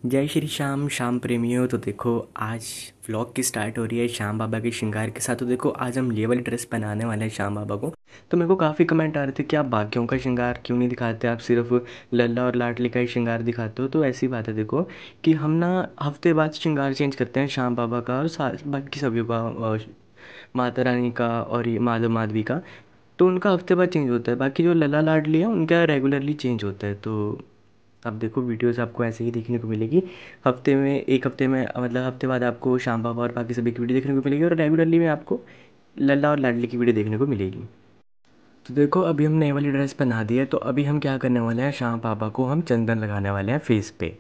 जय श्री श्याम श्याम प्रेमियों। तो देखो आज व्लॉग की स्टार्ट हो रही है श्याम बाबा के श्रृंगार के साथ। तो देखो आज हम ये वाली ड्रेस पहनाने वाले हैं श्याम बाबा को। तो मेरे को काफ़ी कमेंट आ रहे थे कि आप बाकियों का श्रृंगार क्यों नहीं दिखाते, आप सिर्फ लल्ला और लाडली का ही श्रृंगार दिखाते हो। तो ऐसी बात है देखो कि हम ना हफ्ते बाद श्रृंगार चेंज करते हैं श्याम बाबा का और बाकी सभी का, माता रानी का और ये माधव माधवी का। तो उनका हफ्ते बाद चेंज होता है, बाकी जो लल्ला लाडली है उनका रेगुलरली चेंज होता है। तो अब देखो वीडियोस आपको ऐसे ही देखने को मिलेगी। हफ्ते में एक हफ्ते में मतलब हफ्ते बाद आपको श्याम बाबा और बाकी सभी की वीडियो देखने को मिलेगी और रेगुलरली में आपको लल्ला और लाडली की वीडियो देखने को मिलेगी। तो देखो अभी हमने ये वाली ड्रेस पहना दी है, तो अभी हम क्या करने वाले हैं, श्याम बाबा को हम चंदन लगाने वाले हैं फेस पे।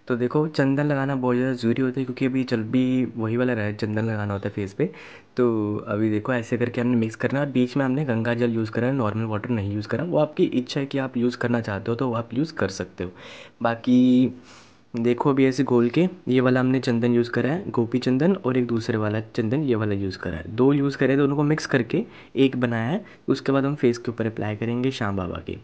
तो देखो चंदन लगाना बहुत ज़्यादा ज़रूरी होता है क्योंकि अभी जब भी वही वाला रहा है, चंदन लगाना होता है फेस पे। तो अभी देखो ऐसे करके हमने मिक्स करना है और बीच में हमने गंगा जल यूज़ करा है, नॉर्मल वाटर नहीं यूज़ करा। वो आपकी इच्छा है कि आप यूज़ करना चाहते हो तो वो आप यूज़ कर सकते हो। बाकी देखो अभी ऐसे घोल के ये वाला हमने चंदन यूज़ करा है, गोपी चंदन, और एक दूसरे वाला चंदन ये वाला यूज़ करा है। दो यूज़ करे, दोनों को मिक्स करके एक बनाया है। उसके बाद हम फेस के ऊपर अप्लाई करेंगे श्याम बाबा के।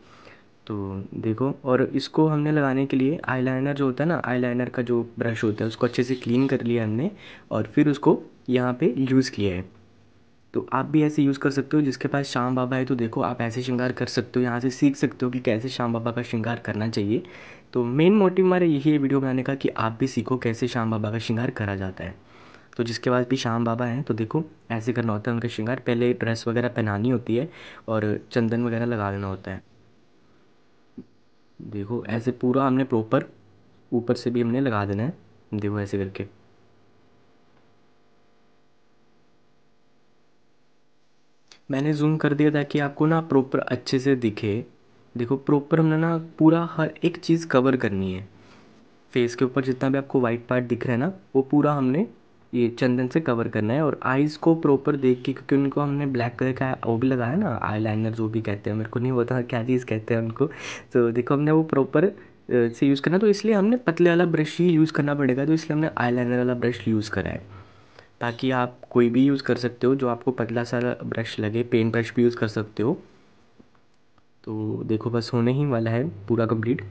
तो देखो, और इसको हमने लगाने के लिए आईलाइनर जो होता है ना, आईलाइनर का जो ब्रश होता है उसको अच्छे से क्लीन कर लिया हमने और फिर उसको यहाँ पे यूज़ किया है। तो आप भी ऐसे यूज़ कर सकते हो, जिसके पास श्याम बाबा है तो देखो आप ऐसे श्रृंगार कर सकते हो, यहाँ से सीख सकते हो कि कैसे श्याम बाबा का श्रृंगार करना चाहिए। तो मेन मोटिव हमारा यही है वीडियो बनाने का कि आप भी सीखो कैसे श्याम बाबा का श्रृंगार करा जाता है। तो जिसके पास भी श्याम बाबा हैं तो देखो ऐसे करना होता है उनका श्रृंगार। पहले ड्रेस वगैरह पहनानी होती है और चंदन वगैरह लगा लेना होता है। देखो ऐसे पूरा हमने प्रॉपर ऊपर से भी हमने लगा देना है, देखो ऐसे करके। मैंने जूम कर दिया ताकि आपको ना प्रॉपर अच्छे से दिखे। देखो प्रॉपर हमने ना पूरा हर एक चीज़ कवर करनी है। फेस के ऊपर जितना भी आपको वाइट पार्ट दिख रहा है ना, वो पूरा हमने ये चंदन से कवर करना है। और आइज़ को प्रॉपर देख के, क्योंकि उनको हमने ब्लैक कलर का वो भी लगाया ना, आई लाइनर जो भी कहते हैं, मेरे को नहीं पता क्या चीज़ कहते हैं उनको। तो देखो हमने वो प्रॉपर से यूज़ करना, तो इसलिए हमने पतले वाला ब्रश ही यूज़ करना पड़ेगा। तो इसलिए हमने आई लाइनर वाला ब्रश यूज़ करा है। बाकी आप कोई भी यूज़ कर सकते हो जो आपको पतला सा ब्रश लगे, पेन ब्रश भी यूज़ कर सकते हो। तो देखो बस होने ही वाला है पूरा कंप्लीट।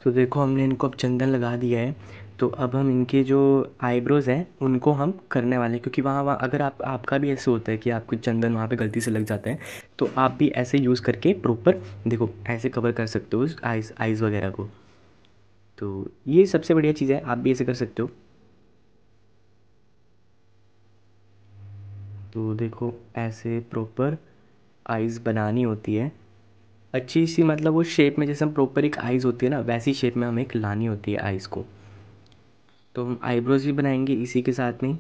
तो देखो हमने इनको अब चंदन लगा दिया है। तो अब हम इनके जो आईब्रोज़ हैं उनको हम करने वाले हैं, क्योंकि वहाँ वहाँ अगर आपका भी ऐसे होता है कि आपको चंदन वहाँ पे गलती से लग जाता है, तो आप भी ऐसे यूज़ करके प्रॉपर देखो ऐसे कवर कर सकते हो आइज़ आइज़ वगैरह को। तो ये सबसे बढ़िया चीज़ है, आप भी ऐसे कर सकते हो। तो देखो ऐसे प्रॉपर आइज़ बनानी होती है अच्छी सी, मतलब वो शेप में जैसे हम प्रॉपर एक आइज़ होती है ना, वैसी शेप में हमें एक लानी होती है आइज़ को। तो हम आईब्रोज भी बनाएंगे इसी के साथ में।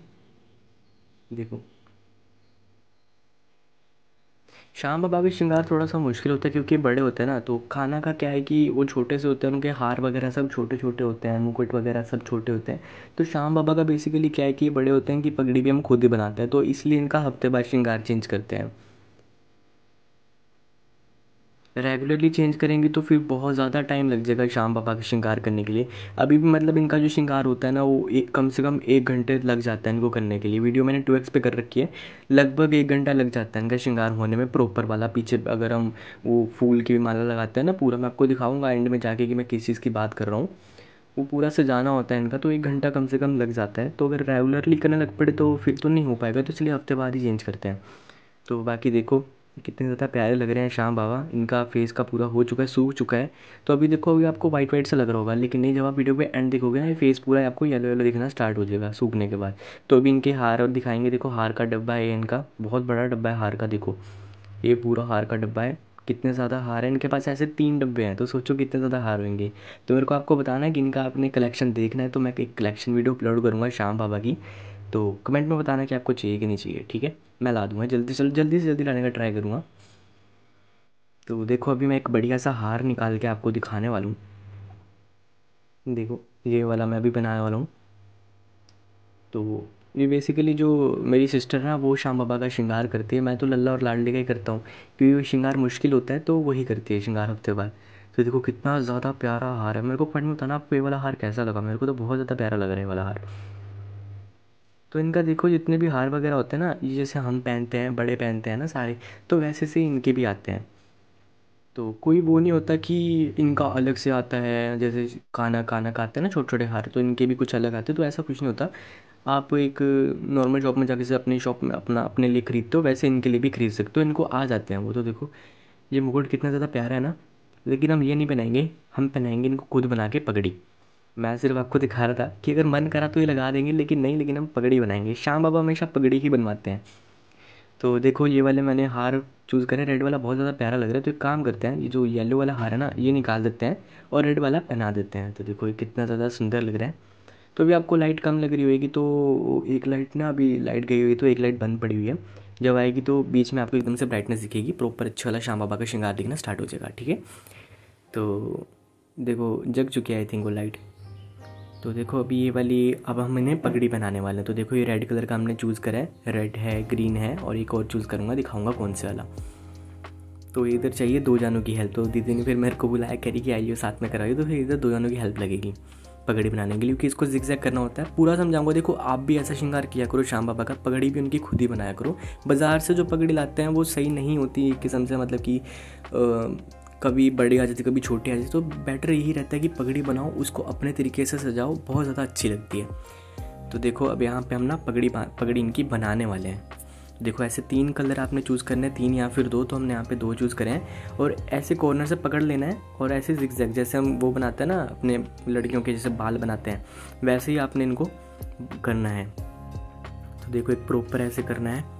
देखो श्याम बाबा का श्रृंगार थोड़ा सा मुश्किल होता है क्योंकि बड़े होते हैं ना, तो खाना का क्या है कि वो छोटे से होते हैं, उनके हार वगैरह सब छोटे छोटे होते हैं, मुकुट वगैरह सब छोटे होते हैं। तो श्याम बाबा का बेसिकली क्या है कि ये बड़े होते हैं कि पगड़ी भी हम खुद ही बनाते हैं, तो इसलिए इनका हफ्ते बाद श्रृंगार चेंज करते हैं। रेगुलरली चेंज करेंगे तो फिर बहुत ज़्यादा टाइम लग जाएगा श्याम बाबा का श्रृंगार करने के लिए। अभी भी मतलब इनका जो श्रृंगार होता है ना, वो एक कम से कम 1 घंटे लग जाता है इनको करने के लिए। वीडियो मैंने 2x पे कर रखी है, लगभग 1 घंटा लग जाता है इनका श्रृंगार होने में प्रॉपर वाला। पीछे अगर हम वो फूल की भी माला लगाते हैं ना, पूरा मैं आपको दिखाऊंगा एंड में जाके कि मैं किस चीज़ की बात कर रहा हूँ। वो पूरा सजाना होता है इनका, तो 1 घंटा कम से कम लग जाता है। तो अगर रेगुलरली करने लग पड़े तो फिर तो नहीं हो पाएगा, तो इसलिए हफ्ते बाद ही चेंज करते हैं। तो बाकी देखो कितने ज़्यादा प्यारे लग रहे हैं श्याम बाबा, इनका फेस का पूरा हो चुका है, सूख चुका है। तो अभी देखो अभी आपको वाइट वाइट सा लग रहा होगा, लेकिन नहीं, जब आप वीडियो पे एंड देखोगे ना, ये फेस पूरा आपको येलो येलो दिखना स्टार्ट हो जाएगा सूखने के बाद। तो अभी इनके हार और दिखाएंगे। देखो हार का डब्बा है इनका, बहुत बड़ा डब्बा है हार का। देखो ये पूरा हार का डब्बा है, कितने ज़्यादा हार हैं इनके पास, ऐसे 3 डब्बे हैं, तो सोचो कितने ज़्यादा हार होंगे। तो मेरे को आपको बताना है कि इनका आपने कलेक्शन देखना है, तो मैं एक कलेक्शन वीडियो अपलोड करूँगा श्याम बाबा की। तो कमेंट में बताना कि आपको चाहिए कि नहीं चाहिए, ठीक है। मैं ला दूँगा जल्दी से जल्दी लाने का ट्राई करूँगा। तो देखो अभी मैं एक बढ़िया सा हार निकाल के आपको दिखाने वाला हूँ। देखो ये वाला मैं अभी बनाने वाला हूँ। तो ये बेसिकली जो मेरी सिस्टर है ना वो श्याम बाबा का श्रृंगार करती है। मैं तो लल्ला और लाडली का ही करता हूँ, क्योंकि वो श्रृंगार मुश्किल होता है तो वही करती है श्रृंगार हफ्ते बाद। तो देखो कितना ज़्यादा प्यारा हार है। मेरे को कमेंट में बताना आपको ये वाला हार कैसा लगा। मेरे को तो बहुत ज़्यादा प्यारा लग रहा है ये वाला हार। तो इनका देखो जितने भी हार वगैरह होते हैं ना, ये जैसे हम पहनते हैं, बड़े पहनते हैं ना सारे, तो वैसे से इनके भी आते हैं। तो कोई वो नहीं होता कि इनका अलग से आता है, जैसे काना काना का आते हैं ना छोटे छोटे हार, तो इनके भी कुछ अलग आते हैं। तो ऐसा कुछ नहीं होता। आप एक नॉर्मल शॉप में जाके से अपनी शॉप में अपना अपने लिए खरीदते हो, वैसे इनके लिए भी खरीद सकते हो। इनको आ जाते हैं वो। तो देखो ये मुकुट कितना ज़्यादा प्यारा है ना। लेकिन हम ये नहीं पहनाएंगे, हम पहनाएंगे इनको खुद बना के पगड़ी। मैं सिर्फ आपको दिखा रहा था कि अगर मन करा तो ये लगा देंगे, लेकिन नहीं, लेकिन हम पगड़ी बनाएंगे। श्याम बाबा हमेशा पगड़ी ही बनवाते हैं। तो देखो ये वाले मैंने हार चूज़ करे, रेड वाला बहुत ज़्यादा प्यारा लग रहा है। तो एक काम करते हैं, ये जो येलो वाला हार है ना ये निकाल देते हैं और रेड वाला पहना देते हैं। तो देखो ये कितना ज़्यादा सुंदर लग रहा है। तो अभी आपको लाइट कम लग रही होगी, तो एक लाइट ना, अभी लाइट गई हुई है तो एक लाइट बंद पड़ी हुई है। जब आएगी तो बीच में आपको एकदम से ब्राइटनेस दिखेगी, प्रॉपर अच्छा वाला श्याम बाबा का श्रृंगार दिखना स्टार्ट हो जाएगा। ठीक है। तो देखो जग चुकी है आई थिंक वो लाइट। तो देखो अभी ये वाली, अब हम इन्हें पगड़ी पहनाने वाले हैं। तो देखो ये रेड कलर का हमने चूज़ करा है, रेड है, ग्रीन है, और एक और चूज़ करूँगा, दिखाऊंगा कौन से वाला। तो इधर चाहिए दो जानों की हेल्प। तो दीदी ने फिर मेरे को बुलाया, कह रही कि आइए साथ में कराइए। तो फिर इधर दो जानों की हेल्प लगेगी पगड़ी बनाने के लिए, क्योंकि इसको जिगजैग करना होता है। पूरा समझाऊंगा। देखो आप भी ऐसा श्रृंगार किया करो श्याम बाबा का, पगड़ी भी उनकी खुद ही बनाया करो। बाज़ार से जो पगड़ी लाते हैं वो सही नहीं होती एक किस्म से, मतलब कि कभी बड़ी आ जाती कभी छोटी आ जाती। तो बेटर यही रहता है कि पगड़ी बनाओ, उसको अपने तरीके से सजाओ, बहुत ज़्यादा अच्छी लगती है। तो देखो अब यहाँ पे हम ना पगड़ी इनकी बनाने वाले हैं। देखो ऐसे 3 कलर आपने चूज़ करने हैं, 3 या फिर 2। तो हमने यहाँ पे 2 चूज़ करें हैं, और ऐसे कॉर्नर से पकड़ लेना है और ऐसे जिगजैग, जैसे हम वो बनाते हैं ना अपने लड़कियों के जैसे बाल बनाते हैं, वैसे ही आपने इनको करना है। तो देखो एक प्रॉपर ऐसे करना है,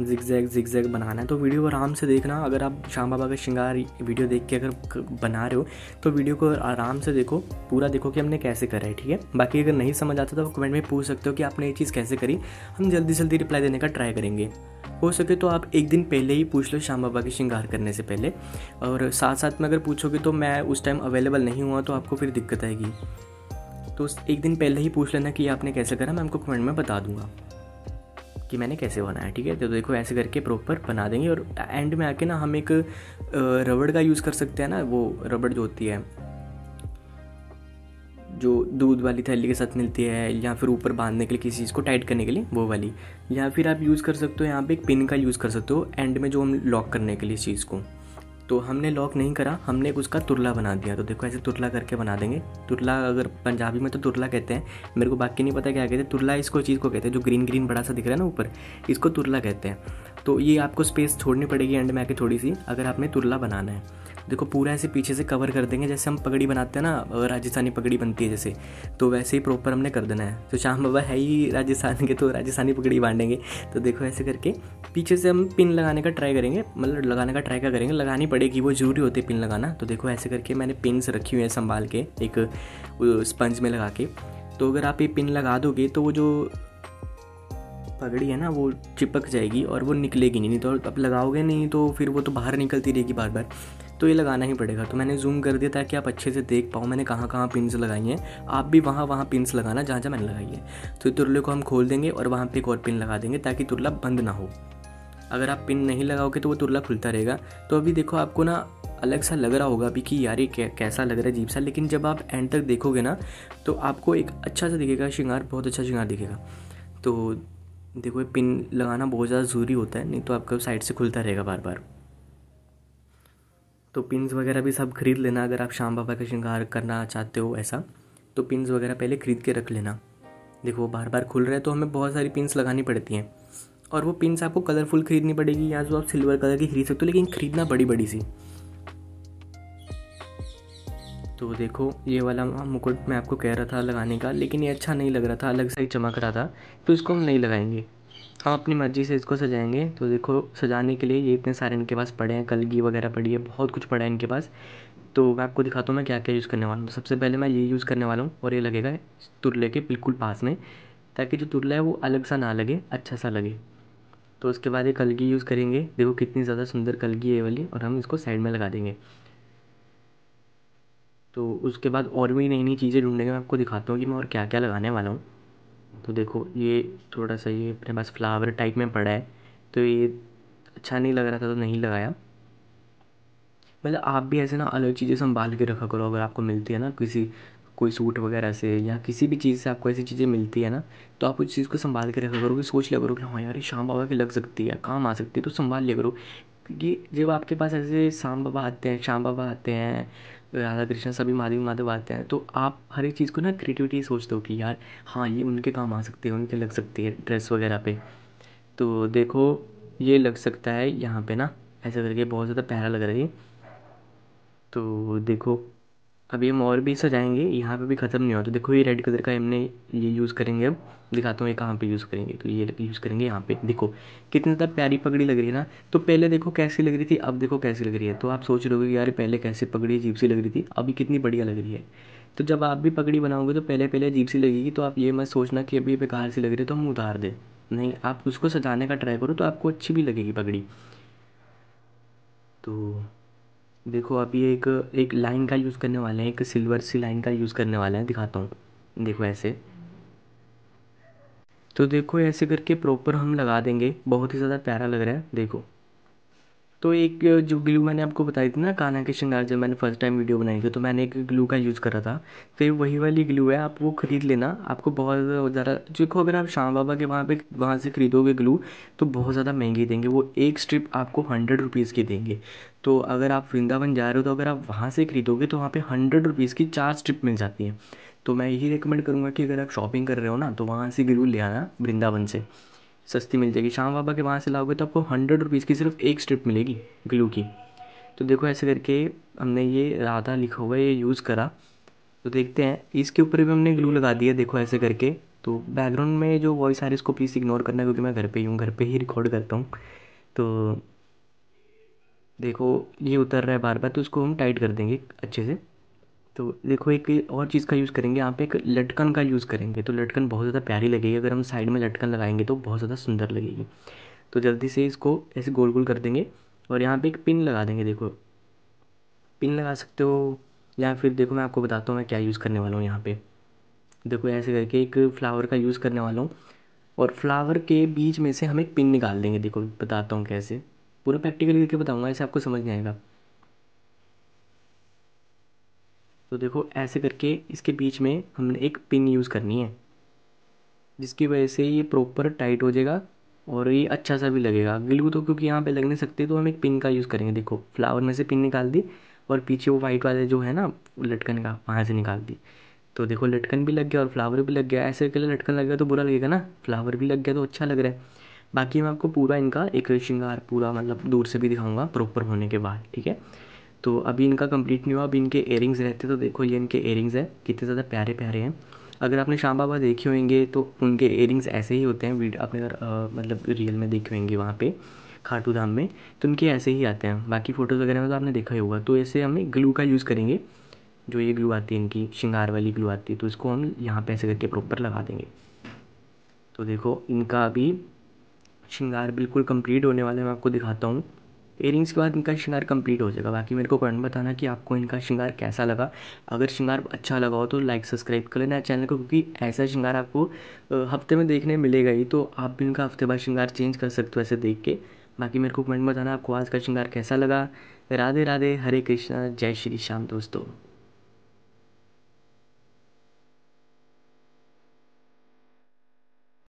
जिगजैग जिगजैग बनाना है। तो वीडियो आराम से देखना। अगर आप श्याम बाबा का श्रृंगार वीडियो देख के अगर बना रहे हो तो वीडियो को आराम से देखो, पूरा देखो कि हमने कैसे करा है। ठीक है। बाकी अगर नहीं समझ आता तो आप कमेंट में पूछ सकते हो कि आपने ये चीज़ कैसे करी। हम जल्दी जल्दी रिप्लाई देने का ट्राई करेंगे। हो सके तो आप एक दिन पहले ही पूछ लो श्याम बाबा के श्रृंगार करने से पहले, और साथ साथ में अगर पूछोगे तो मैं उस टाइम अवेलेबल नहीं हुआ तो आपको फिर दिक्कत आएगी। तो एक दिन पहले ही पूछ लेना कि आपने कैसे करा, मैं आपको कमेंट में बता दूंगा कि मैंने कैसे बनाया। ठीक है। तो देखो ऐसे करके प्रॉपर बना देंगे, और एंड में आके ना हम एक रबड़ का यूज़ कर सकते हैं ना, वो रबड़ जो होती है जो दूध वाली थैली के साथ मिलती है, या फिर ऊपर बांधने के लिए किसी चीज़ को टाइट करने के लिए वो वाली, या फिर आप यूज़ कर सकते हो यहाँ पे एक पिन का यूज़ कर सकते हो एंड में, जो हम लॉक करने के लिए इस चीज़ को। तो हमने लॉक नहीं करा, हमने एक उसका तुरला बना दिया। तो देखो ऐसे तुरला करके बना देंगे। तुरला अगर पंजाबी में तो तुरला कहते हैं, मेरे को बाकी नहीं पता क्या कहते हैं। तुरला इसको चीज़ को कहते हैं, जो ग्रीन ग्रीन बड़ा सा दिख रहा है ना ऊपर, इसको तुरला कहते हैं। तो ये आपको स्पेस छोड़नी पड़ेगी एंड में आके थोड़ी सी, अगर आपने तुरला बनाना है। देखो पूरा ऐसे पीछे से कवर कर देंगे, जैसे हम पगड़ी बनाते हैं ना, राजस्थानी पगड़ी बनती है जैसे, तो वैसे ही प्रॉपर हमने कर देना है। तो श्याम बाबा है ही राजस्थान के, तो राजस्थानी पगड़ी बांधेंगे। तो देखो ऐसे करके पीछे से हम पिन लगाने का ट्राई करेंगे, मतलब लगाने का ट्राई क्या करेंगे, लगानी पड़ेगी, वो जरूरी होती है पिन लगाना। तो देखो ऐसे करके मैंने पिन्स रखी हुई है संभाल के एक स्पंज में लगा के। तो अगर आप ये पिन लगा दोगे तो वो जो पगड़ी है ना वो चिपक जाएगी और वो निकलेगी नहीं। तो अब लगाओगे नहीं तो फिर वो तो बाहर निकलती रहेगी बार बार। तो ये लगाना ही पड़ेगा। तो मैंने जूम कर दिया ताकि आप अच्छे से देख पाओ मैंने कहाँ कहाँ पिन्स लगाई हैं। आप भी वहाँ वहाँ पिन्स लगाना जहाँ जहाँ मैंने लगाई है। तो तुरले को हम खोल देंगे और वहाँ पे एक और पिन लगा देंगे ताकि तुरला बंद ना हो। अगर आप पिन नहीं लगाओगे तो वो तुरला खुलता रहेगा। तो अभी देखो आपको ना अलग सा लग रहा होगा अभी कि यार ये कैसा लग रहा है, अजीब सा, लेकिन जब आप एंड तक देखोगे ना तो आपको एक अच्छा सा दिखेगा श्रृंगार, बहुत अच्छा श्रृंगार दिखेगा। तो देखो ये पिन लगाना बहुत ज़्यादा ज़रूरी होता है, नहीं तो आपका साइड से खुलता रहेगा बार बार। तो पिन्स वगैरह भी सब खरीद लेना अगर आप श्याम बाबा का श्रृंगार करना चाहते हो ऐसा, तो पिन्स वगैरह पहले ख़रीद के रख लेना। देखो बार बार खुल रहा है तो हमें बहुत सारी पिन्स लगानी पड़ती हैं, और वो पिन्स आपको कलरफुल खरीदनी पड़ेगी, या जो आप सिल्वर कलर की खरीद सकते हो, लेकिन खरीदना बड़ी बड़ी सी। तो देखो ये वाला मुकुट मैं आपको कह रहा था लगाने का, लेकिन ये अच्छा नहीं लग रहा था, अलग सा ही चमक रहा था, तो इसको हम नहीं लगाएंगे, हम अपनी मर्ज़ी से इसको सजाएंगे। तो देखो सजाने के लिए ये इतने सारे इनके पास पड़े हैं, कलगी वगैरह पड़ी है, बहुत कुछ पड़ा है इनके पास। तो मैं आपको दिखाता हूँ मैं क्या क्या यूज़ करने वाला हूँ। तो सबसे पहले मैं ये यूज़ करने वाला हूँ, और ये लगेगा तुरले के बिल्कुल पास में, ताकि जो तुरला है वो अलग सा ना लगे, अच्छा सा लगे। तो उसके बाद ये कलगी यूज़ करेंगे। देखो कितनी ज़्यादा सुंदर कलगी है ये वाली, और हम इसको साइड में लगा देंगे। तो उसके बाद और भी नई नई चीज़ें ढूंढेंगे, मैं आपको दिखाता हूँ कि मैं और क्या क्या लगाने वाला हूँ। तो देखो ये थोड़ा सा ये अपने पास फ्लावर टाइप में पड़ा है, तो ये अच्छा नहीं लग रहा था तो नहीं लगाया। मतलब आप भी ऐसे ना अलग चीज़ें संभाल के रखा करो, अगर आपको मिलती है ना किसी कोई सूट वगैरह से या किसी भी चीज़ से आपको ऐसी चीज़ें मिलती है ना, तो आप उस चीज़ को संभाल के रखा करो कि सोच लिया करो कि हाँ यार ये श्याम बाबा की लग सकती है, काम आ सकती है, तो संभाल लिया करो। क्योंकि जब आपके पास ऐसे श्याम बाबा आते हैं, श्याम बाबा आते हैं, राधा कृष्ण सभी माधवी माधव आते हैं, तो आप हर एक चीज़ को ना क्रिएटिविटी सोचते हो कि यार हाँ ये उनके काम आ सकती है, उनके लग सकती है ड्रेस वगैरह पे। तो देखो ये लग सकता है यहाँ पे ना, ऐसा करके बहुत ज़्यादा प्यारा लग रहा है ये। तो देखो अभी हम और भी सजाएंगे, यहाँ पे भी ख़त्म नहीं हुआ। तो देखो ये रेड कलर का हमने ये यूज़ करेंगे, अब दिखाता हूँ ये कहाँ पे यूज़ करेंगे। तो ये यूज़ करेंगे यहाँ पे, देखो कितनी ज़्यादा प्यारी पगड़ी लग रही है ना। तो पहले देखो कैसी लग रही थी, अब देखो कैसी लग रही है। तो आप सोच रहे हो कि यार पहले कैसे पगड़ी अजीब सी लग रही थी, अभी कितनी बढ़िया लग रही है। तो जब आप भी पगड़ी बनाओगे तो पहले पहले अजीब सी लगेगी, तो आप ये मत सोचना कि अभी बेकार सी लग रही है तो हम उतार दें। नहीं, आप उसको सजाने का ट्राई करो तो आपको अच्छी भी लगेगी पगड़ी। तो देखो अभी एक एक लाइन का यूज़ करने वाले हैं, एक सिल्वर सी लाइन का यूज़ करने वाले हैं, दिखाता हूँ। देखो ऐसे, तो देखो ऐसे करके प्रॉपर हम लगा देंगे, बहुत ही ज़्यादा प्यारा लग रहा है देखो। तो एक जो ग्लू मैंने आपको बताई थी ना कान्हा के श्रृंगार, जब मैंने फर्स्ट टाइम वीडियो बनाई थी तो मैंने एक ग्लू का यूज़ करा था। तो ये वही वाली ग्लू है, आप वो ख़रीद लेना। आपको बहुत ज़्यादा देखो, अगर आप श्याम बाबा के वहाँ से ख़रीदोगे ग्लू तो बहुत ज़्यादा महंगी देंगे, वो एक स्ट्रिप आपको 100 रुपीज़ की देंगे। तो अगर आप वृंदावन जा रहे हो तो अगर आप वहाँ से ख़रीदोगे तो वहाँ पे 100 रुपीज़ की 4 स्ट्रिप मिल जाती है। तो मैं यही रिकमेंड करूँगा कि अगर आप शॉपिंग कर रहे हो ना तो वहाँ से ग्लू ले आना, वृंदावन से सस्ती मिल जाएगी। श्याम बाबा के वहाँ से लाओगे तो आपको 100 रुपीज़ की सिर्फ एक स्ट्रिप मिलेगी ग्लू की। तो देखो ऐसे करके हमने ये राधा लिखा हुआ है ये यूज़ करा। तो देखते हैं इसके ऊपर भी हमने ग्लू लगा दिया, देखो ऐसे करके। तो बैकग्राउंड में जो वॉइस आ रही है इसको प्लीज़ इग्नोर करना, क्योंकि मैं घर पे ही हूँ, घर पे ही रिकॉर्ड करता हूँ। तो देखो ये उतर रहा है बार बार, तो उसको हम टाइट कर देंगे अच्छे से। तो देखो एक और चीज़ का यूज़ करेंगे यहाँ पे, एक लटकन का यूज़ करेंगे। तो लटकन बहुत ज़्यादा प्यारी लगेगी, अगर हम साइड में लटकन लगाएंगे तो बहुत ज़्यादा सुंदर लगेगी। तो जल्दी से इसको ऐसे गोल गोल कर देंगे और यहाँ पे एक पिन लगा देंगे। देखो पिन लगा सकते हो, या फिर देखो मैं आपको बताता हूँ मैं क्या यूज़ करने वाला हूँ यहाँ पे। देखो ऐसे करके एक फ्लावर का यूज़ करने वाला हूँ, और फ्लावर के बीच में से हम एक पिन निकाल देंगे। देखो बताता हूँ कैसे, पूरा प्रैक्टिकल करके बताऊँगा, ऐसे आपको समझ नहीं आएगा। तो देखो ऐसे करके इसके बीच में हमने एक पिन यूज़ करनी है, जिसकी वजह से ये प्रॉपर टाइट हो जाएगा और ये अच्छा सा भी लगेगा। ग्लू तो क्योंकि यहाँ पे लग नहीं सकते तो हम एक पिन का यूज़ करेंगे। देखो फ्लावर में से पिन निकाल दी और पीछे वो वाइट वाले जो है ना लटकन का, वहाँ से निकाल दी। तो देखो लटकन भी लग गया और फ्लावर भी लग गया। ऐसे करके लटकन लग गया तो बुरा लगेगा ना, फ्लावर भी लग गया तो अच्छा लग रहा है। बाकी मैं आपको पूरा इनका एक श्रृंगार पूरा मतलब दूर से भी दिखाऊंगा प्रॉपर होने के बाद, ठीक है। तो अभी इनका कंप्लीट नहीं हुआ, अभी इनके एयरिंग्स रहते। तो देखो ये इनके एयरिंग्स है, कितने ज़्यादा प्यारे प्यारे हैं। अगर आपने श्याम बाबा देखे होंगे तो उनके एयरिंग्स ऐसे ही होते हैं, आपने अगर मतलब रियल में देखे होंगे वहाँ पे खाटू धाम में, तो उनके ऐसे ही आते हैं। बाकी फ़ोटोज़ वगैरह में तो आपने देखा ही होगा। तो ऐसे हमें ग्लू का यूज़ करेंगे, जो ये ग्लू आती है इनकी श्रृंगार वाली ग्लू आती है, तो इसको हम यहाँ पे ऐसे करके प्रॉपर लगा देंगे। तो देखो इनका अभी श्रृंगार बिल्कुल कंप्लीट होने वाला है, मैं आपको दिखाता हूँ। इयरिंग्स के बाद इनका श्रृंगार कंप्लीट हो जाएगा। बाकी मेरे को कमेंट में बताना कि आपको इनका श्रृंगार कैसा लगा। अगर श्रृंगार अच्छा लगा हो तो लाइक सब्सक्राइब कर लेना चैनल को, क्योंकि ऐसा श्रृंगार आपको हफ्ते में देखने मिलेगा ही, तो आप भी इनका हफ्ते बाद श्रृंगार चेंज कर सकते हो ऐसे देख के। बाकी मेरे को कमेंट में बताना आपको आज का श्रृंगार कैसा लगा। राधे राधे, हरे कृष्णा, जय श्री श्याम दोस्तों।